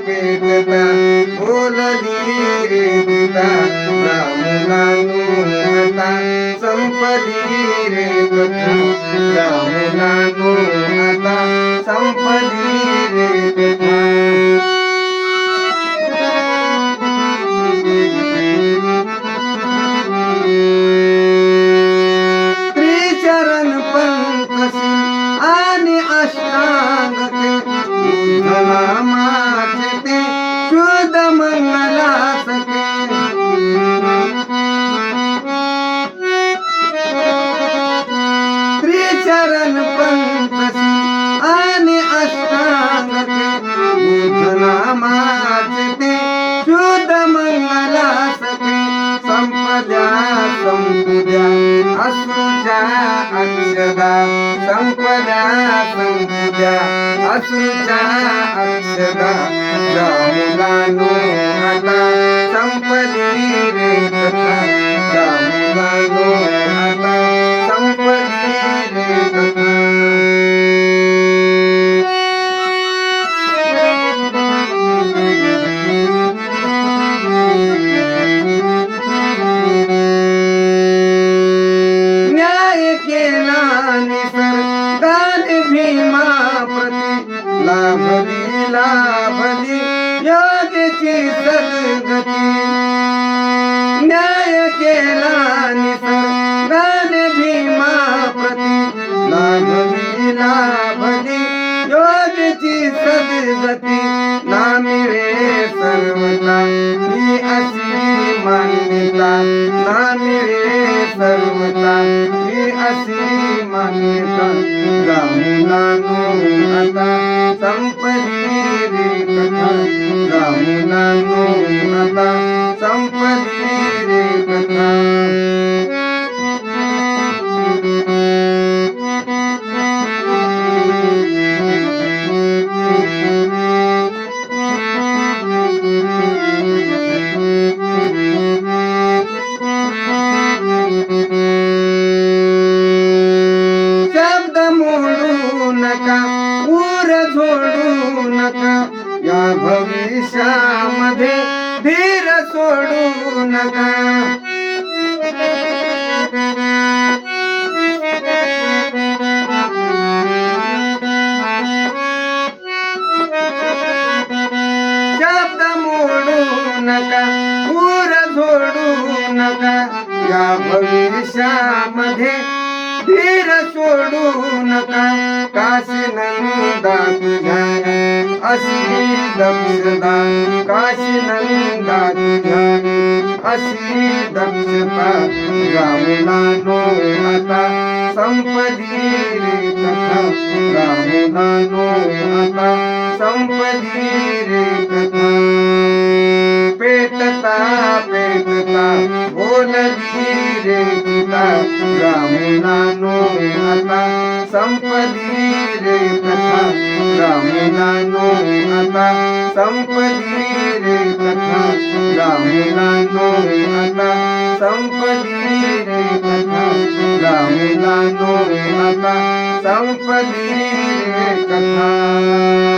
पेटता बोलली रे गीता रामुलानो आता संपली रे कथा रामुलानो आता संपली रे कथा त्रिचरण पंकसी आणि अष्टांग ते नामाचे ते शुद्ध मंगलासके त्रिचरण पंकसी आणि अष्टांग ते नामाचे ते शुद्ध मंगलासके संपद्या संपुद्या असुजा अक्षदा संपद्या संपुद्या असुजा अक्षदा रामुलानो आता संपली रे कथा रामुलानो आता संपली रे कथा भीमा प्रति लाभली लाभली योगीची सद्गती न्याय केला निसर्गाने भीमा प्रति लाभली लाभली योगीची सद्गती ना मिळे सर्वता ही अशी मान्यता ना मिळे सर्वता ही अशी मान्यता रामुलानो आता संपली रे कथा रामुलानो आता संपली रे कथा ऊर झोडू नका या भविष्यामध्ये धीर सोडू नका शब्द मोडू नका ऊर झोडू नका या भविष्यामध्ये धीर सोडू नका काशी नंदा तुझ्या अशी दक्षता काशी नंदा तुझ्या अशी दक्षता रामुलानो आता संपली रे कथा रामुलानो आता संपली रे कथा पेटता पेटता बोलली रे गीता रामुलानो आता संपली रे कथा रामुलानो आता संपली रे कथा रामुलानो आता संपली रे कथा रामुलानो आता संपली रे कथा